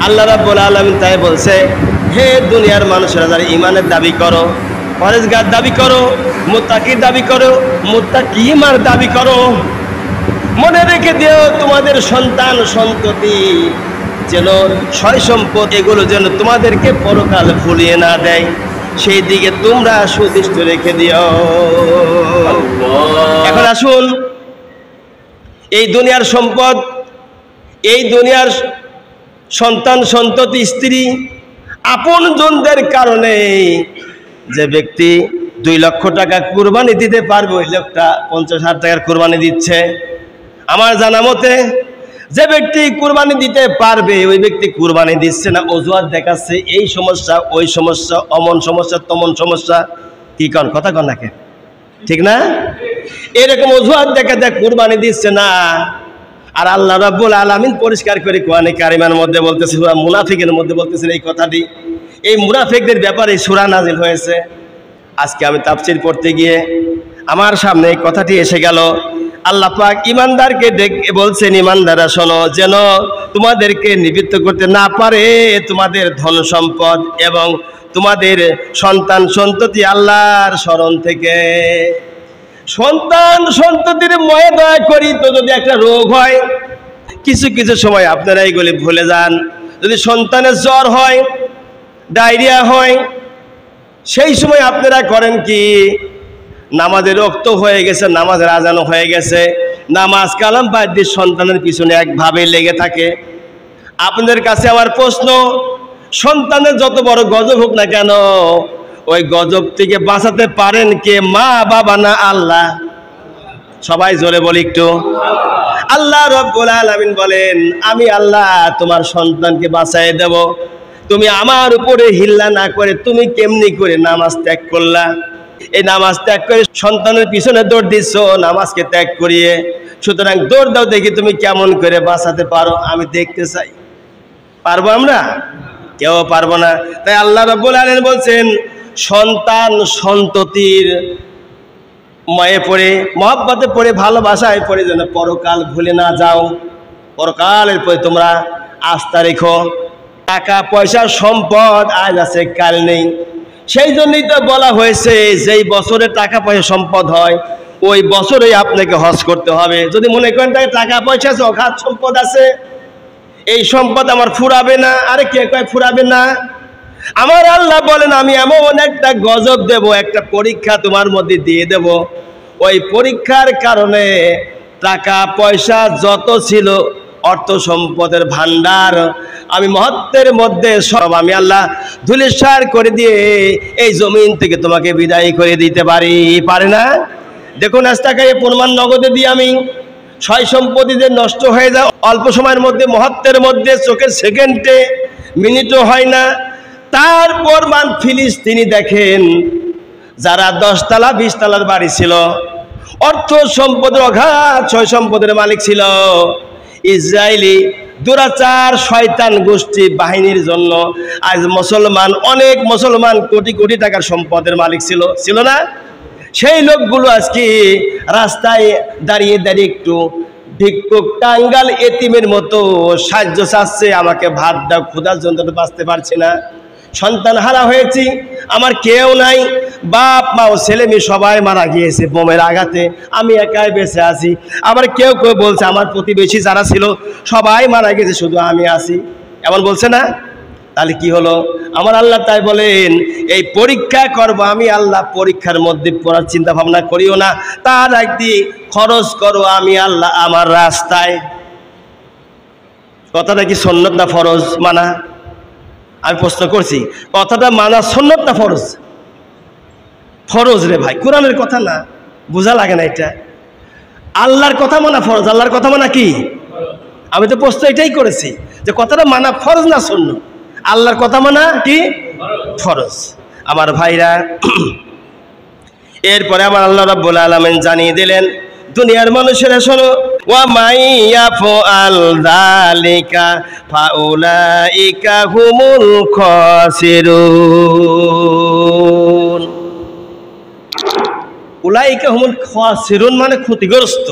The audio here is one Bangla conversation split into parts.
আল্লাহ রাব্বুল আলামিন তাই বলছে, হে দুনিয়ার মানুষেরা যারা ঈমানের দাবি করো, পরেজগার দাবি করো, মুত্তাকির দাবি করো, মুত্তাকিমার দাবি করো, মনে রেখে দিও তোমাদের সন্তান সন্ততি যেন সয় সম্পদ এগুলো যেন তোমাদেরকে পরকাল ভুলিয়ে না দেয়, সেই দিকে তোমরা সুদৃষ্টি রেখে দিও। এখন আসুন, এই দুনিয়ার সম্পদ, এই দুনিয়ার সন্তান সন্ততি স্ত্রী আপনজনদের কারণে যে ব্যক্তি 2 লক্ষ টাকা কুরবানি দিতে পারবে, ওই লোকটা 50,000 টাকার কুরবানি দিচ্ছে। আমার জানা মতে যে ব্যক্তি কুরবানি দিতে পারবে ওই ব্যক্তি কুরবানি দিচ্ছে না, অজুহাত দেখাচ্ছে, এই সমস্যা, ওই সমস্যা, অমন সমস্যা, তমন সমস্যা। কি কন, কথা কন নাকি? ঠিক না? এরকম অজুহাত দেখা দেখ কুরবানি দিচ্ছে না। আর আল্লাহ রাব্বুল আলামিন পরিষ্কার করে কোরআনে কারিমার মধ্যে বলতেছে, সূরা মুনাফিকের মধ্যে বলতেছেন এই কথাটি। এই মুনাফিকদের ব্যাপারে সূরা নাজিল হয়েছে। আজকে আমি তাফসীর পড়তে গিয়ে আমার সামনে এই কথাটি এসে গেল। আল্লাহ পাক ঈমানদারকে ডেকে বলছেন, ঈমানদাররা শোনো, যেন তোমাদেরকে নিবৃত্ত করতে না পারে তোমাদের ধন সম্পদ এবং তোমাদের সন্তান সন্ততি আল্লাহর স্মরণ থেকে। সন্তান সন্ততির ময়ে দয়া করি তো যদি একটা রোগ হয়, কিছু কিছু সময় আপনারা এইগুলি ভুলে যান। যদি সন্তানের জ্বর হয়, ডায়রিয়া হয়, সেই সময় আপনারা করেন কি, নামাজের রক্ত হয়ে গেছে, নামাজের আজানও হয়ে গেছে, নামাজ কালাম বাদ দিয়ে সন্তানের পিছনে একভাবে লেগে থাকে। আপনাদের কাছে আমার প্রশ্ন, সন্তানের যত বড় গজব হোক না কেন, ওই গজব থেকে বাঁচাতে পারেন কে? মা বাবা না আল্লাহ? সবাই জোরে বলি একটু। আল্লাহ রাব্বুল আলামিন বলেন, আমি আল্লাহ তোমার সন্তানকে বাঁচাই দেব। তুমি আমার উপরে হিল্লা না করে তুমি কেমনি করে নামাজ ত্যাগ করলা? এই নামাজ ত্যাগ করে সন্তানের পিছনে দৌড় দিচ্ছ নামাজকে ত্যাগ করিয়ে। সুতরাং দৌড় দাও, দেখি তুমি কেমন করে বাঁচাতে পারো, আমি দেখতে চাই। পারবো আমরা? কেউ পারবো না। তাই আল্লাহ রাব্বুল আলামিন বলছেন, সন্তান সন্ততির ময়ে পড়ে, মহব্বতে পড়ে, ভালোবাসায় পড়ে যেন পরকাল ভুলে না যাও। পরকালের পরে তোমরা আস্থা রেখো। টাকা পয়সা সম্পদ আজ আছে কাল নেই, সেই জন্যই তো বলা হয়েছে যেই বছরে টাকা পয়সা সম্পদ হয় ওই বছরেই আপনাকে হজ করতে হবে। যদি মনে করেন টাকা পয়সা আছে, অগাধ সম্পদ আছে, এই সম্পদ আমার ফুরাবে না, আরে কে কয় ফুরাবে না? আমার আল্লাহ বলেন, আমি এমন একটা গজব দেব, একটা পরীক্ষা তোমার মধ্যে দিয়ে দেব। ওই পরীক্ষার কারণে টাকা পয়সা যত ছিল, অর্থ সম্পদের ভান্ডার, আমি মহত্বের মধ্যে সব আমি আল্লাহ ধূলিসাৎ করে দিয়ে এই জমিন থেকে তোমাকে বিদায় করে দিতে পারি। পারে না? দেখুন, আজ টাকায় প্রমাণ নগদে দিয়ে আমি সয় সম্পত্তি যে নষ্ট হয়ে যায় অল্প সময়ের মধ্যে, মহত্বের মধ্যে, চোখের সেকেন্ডে, মিনিটও হয় না। তারপর ফিলিস্তিনি দেখেন, যারা 10 তলা 20 তলার বাড়ি ছিল, অর্থ সম্পদের অগাধ সয় সম্পদের মালিক ছিল, ইসরায়েলি দুরাচার শয়তান গোষ্ঠী বাহিনীর জন্য আজ মুসলমান, অনেক মুসলমান কোটি কোটি টাকার সম্পদের মালিক ছিল না? সেই লোকগুলো আজকে রাস্তায় দাঁড়িয়ে দাঁড়িয়ে একটু ভিক্ষুক টাঙ্গাল এতিমের মতো সাহায্য চাচ্ছে, আমাকে ভাত দাও, ক্ষুধার জন্য বাঁচতে পারছি না, সন্তান হারা হয়েছি, আমার কেউ নাই, বাপ মা ও ছেলে মেয়ে সবাই মারা গিয়েছে বোমের আঘাতে, আমি একাই বেঁচে আছি। আবার কেউ কেউ বলছে আমার প্রতিবেশী যারা ছিল সবাই মারা গেছে, শুধু আমি আছি, এমন বলছে না? তাহলে কি হলো? আমার আল্লাহ তাই বলেন, এই পরীক্ষা করব আমি আল্লাহ, পরীক্ষার মধ্যে পড়ার চিন্তা ভাবনা করিও না, তার একদিন খরচ করো আমি আল্লাহ আমার রাস্তায়। কথাটা কি সুন্নাত না ফরজ মানা? আমি প্রশ্ন করছি, কথাটা মানা সুন্নাত না ফরজ? ফরজ রে ভাই, কোরআনের কথা না, বোঝা লাগে না এটা। আল্লাহর কথা মানা ফরজ, আল্লাহর কথা মানা কি? আমি তো প্রশ্ন এটাই করেছি যে কথাটা মানা ফরজ না সুন্নাত? আল্লাহর কথা মানা কি? ফরজ। আমার ভাইরা, এরপরে আমার আল্লাহ রাব্বুল আলামিন জানিয়ে দিলেন, দুনিয়ার মানুষেরা শোনো, ওয়া মাইয়াফআল যালিকা ফাউলাইকা হুমুল খাসিরুন। উলাইকা হুমুল খাসিরুন মানে ক্ষতিগ্রস্ত।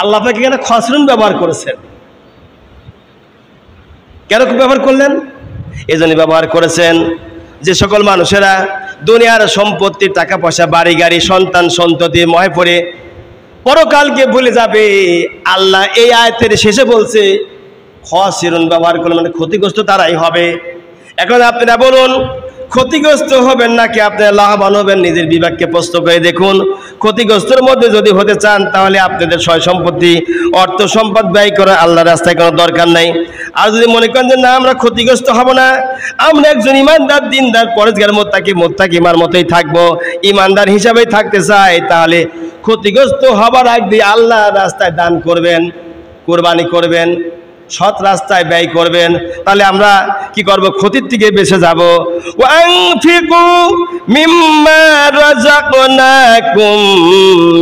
আল্লাহ পাক এখানে খাসিরুন ব্যবহার করেছেন। কেন ব্যবহার করলেন? এজন্য ব্যবহার করেছেন যে সকল মানুষেরা দুনিয়ার সম্পত্তি, টাকা পয়সা, বাড়ি গাড়ি, সন্তান সন্ততি মহে পড়ে পরকালকে ভুলে যাবে। আল্লাহ এই আয়াতের শেষে বলছে খাসিরুন ব্যবহার করলে মানে ক্ষতিগ্রস্ত তারাই হবে। এখন আপনারা বলুন ক্ষতিগ্রস্ত হবেন নাকি আপনারা লাভবান হবেন? নিজের বিবেককে প্রশ্ন করে দেখুন। ক্ষতিগ্রস্তের মধ্যে যদি হতে চান তাহলে আপনাদের সয় সম্পত্তি, অর্থ সম্পদ ব্যয় করা আল্লাহর রাস্তায় কোনো দরকার নাই। আর যদি মনে করেন যে না আমরা ক্ষতিগ্রস্ত হব না, আমরা একজন ইমানদার, দিনদার, পরেজগার, মুত্তাকিমার মতোই থাকবো, ইমানদার হিসাবেই থাকতে চাই, তাহলে ক্ষতিগ্রস্ত হবার আগে আল্লাহর রাস্তায় দান করবেন, কোরবানি করবেন, সৎ রাস্তায় ব্যয় করবেন। তাহলে আমরা কি করব? ক্ষতির থেকে বেঁচে যাব। ওয়ানফিকু মিম্মা রাযাকনাকুম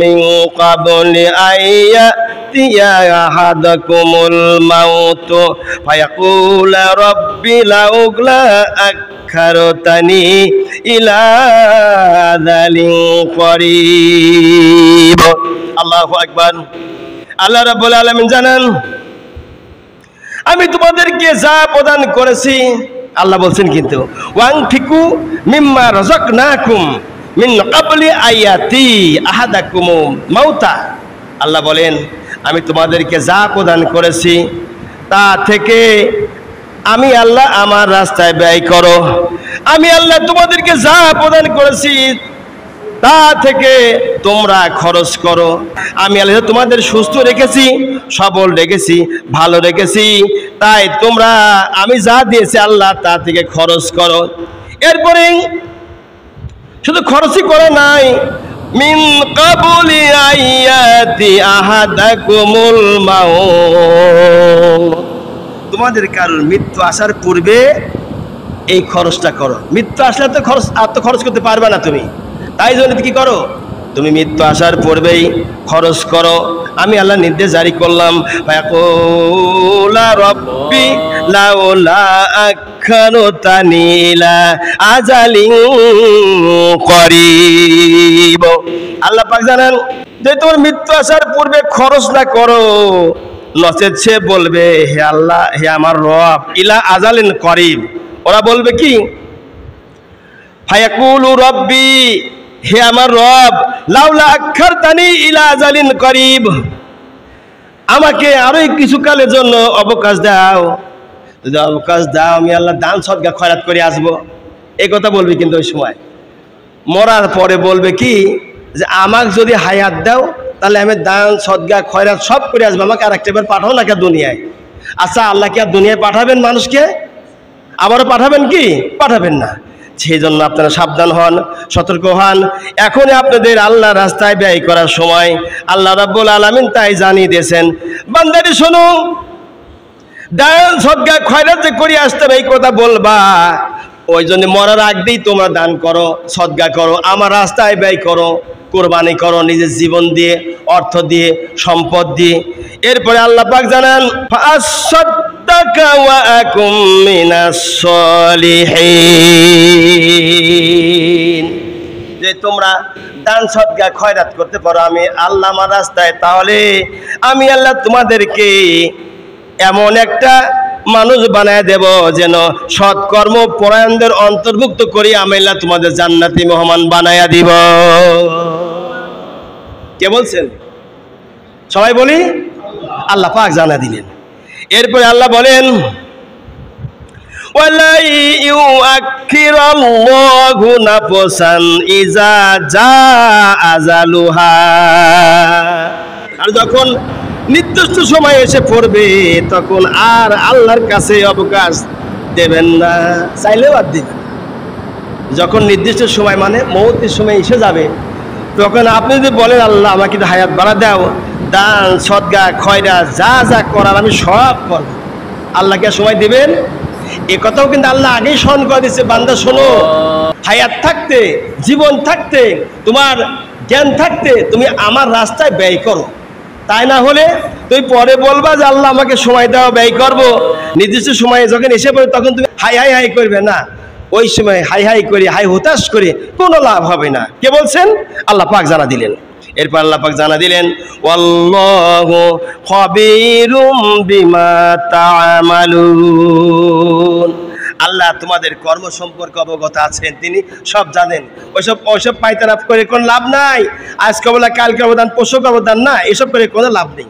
মিন ক্বাবলি আইয়াতিয়া আহাদাকুমুল মাউত ফায়াকুলা রাব্বি লাউলা আখারতানি ইলা আযালিন করিব। আল্লাহু আকবার। আল্লাহ রাব্বুল আলামিন জানেন আমি তোমাদেরকে যা প্রদান করেছি, আল্লাহ বলছেন কিন্তু ওয়ানফিকু মিম্মা রাযাকনাকুম মিন ক্বাবলি আইয়াতি আহাদাকুম মাউতা। আল্লাহ বলেন আমি তোমাদেরকে যা প্রদান করেছি তা থেকে আমি আল্লাহ আমার রাস্তায় ব্যয় করো। আমি আল্লাহ তোমাদেরকে যা প্রদান করেছি তা থেকে তোমরা খরচ করো। আমি আল্লাহ তোমাদের সুস্থ রেখেছি, সবল রেখেছি, ভালো রেখেছি, তাই তোমরা আমি যা দিয়েছি আল্লাহ তা থেকে খরচ করো। এরপরে শুধু খরচই করে নাই, মিন ক্বাবলি আইয়াতি আহাদাকুমুল মাউত, তোমাদের কারোর মৃত্যু আসার পূর্বে এই খরচটা করো। মৃত্যু আসলে তো খরচ করতে পারবে না তুমি, তাই জন্য কি করো? তুমি মৃত্যু আসার পূর্বেই খরচ করো। আমি আল্লাহ নির্দেশ জারি করলাম ফায়াকুলা রাব্বি লাউলা আখারতানি ইলা আজালিন করিব। আল্লাহ পাক জানেন যে তোমার মৃত্যু আসার পূর্বে খরচ না করো, নচেত সে বলবে হে আল্লাহ, হে আমার রব, ইলা আজালিন করিব। ওরা বলবে কি? ফায়াকুলু রাব্বি, হে আমার রব, লাউলা আখারতানি ইলা আজালিন করিব, আমাকে আরো কিছু কালের জন্য অবকাশ দাও। যদি অবকাশ দাও আমি আল্লাহ দান সদকা খয়রাত করে আসবো। এই কথা বলবি কিন্তু ওই সময় মরার পরে বলবে কি যে আমাকে যদি হায়াত দাও তাহলে আমি দান সদকা খয়রাত সব করে আসবো, আমাকে আর একটা বার পাঠাও না কে দুনিয়ায়। আচ্ছা আল্লাহ কি আর দুনিয়ায় পাঠাবেন মানুষকে? আবারও পাঠাবেন কি? পাঠাবেন না। সেই জন্য আপনারা সাবধান হন, সতর্ক হন। এখনই আপনাদের আল্লাহ রাস্তায় ব্যয় করার সময়। আল্লাহ রাব্বুল আলামিন তাই জানিয়ে দিয়েছেন, বান্দারে শোনো, দান সদকা খয়রাত যে করে আসতে হবে এই কথা বলবা, ওই জন্য মরার আগেই তোমরা দান করো, সদকা করো, আমার রাস্তায় ব্যয় করো, কোরবানি করো, নিজের জীবন দিয়ে, অর্থ দিয়ে, সম্পদ দিয়ে। এরপরে আল্লাহ পাক জানান ফাসাদদাকা ওয়া আকুম মিনাস সলিহিন, যে তোমরা দান সদকা খয়রাত করতে পারো আমি আল্লাহ আমার রাস্তায়, তাহলে আমি আল্লাহ তোমাদেরকে এমন একটা মানুষ বানায় দেব যেন সৎকর্ম পরায়ণদের অন্তর্ভুক্ত করি আমি আল্লাহ তোমাদের জান্নাতি মেহমান বানায়া দিব। কে বলছেন? সবাই বলি আল্লাহ পাক জানা দিলেন। এরপরে আল্লাহ বলেন ওয়ালা ইউআখিরাল্লাহু নাফসান ইযা জাআ আজালুহা, আর যখন নির্দিষ্ট সময় এসে পড়বে তখন আর আল্লাহর কাছে অবকাশ দেবেন না, চাইলেও আর দিবেন। যখন নির্দিষ্ট সময় মানে মৌতের সময় এসে যাবে তখন আপনি যদি বলেন আল্লাহ আমাকে হায়াত বাড়া দাও, দান সদকা খয়রাত যা যা করার আমি সব করব, আল্লাহকে সময় দিবেন? এ কথাও কিন্তু আল্লাহ আগেই স্মরণ করে দিচ্ছে, বান্দা শোনো, হায়াত থাকতে, জীবন থাকতে, তোমার জ্ঞান থাকতে তুমি আমার রাস্তায় ব্যয় করো। তাই না হলে তুমি পরে বলবা যে আল্লাহ আমাকে সময় দাও, ব্যয় করব। নির্দিষ্ট সময়ে যখন এসে পড়ে তখন তুমি হাই হাই হাই করবে না, ওই সময় হাই হাই করে হাই হতাশ করে কোনো লাভ হবে না। কে বলছেন? আল্লাহ পাক জানা দিলেন। এরপর আল্লাহ পাক জানা দিলেন ওয়াল্লাহু খাবীরুম বিমা তা'মালুন, আল্লাহ তোমাদের কর্ম সম্পর্কে অবগত আছেন, তিনি সব জানেন। ওইসব পায়তারাপ করে কোনো লাভ নাই। আজকে বলা কালকে অবদান, পরশু অবদান না, এসব করে কোনো লাভ নেই।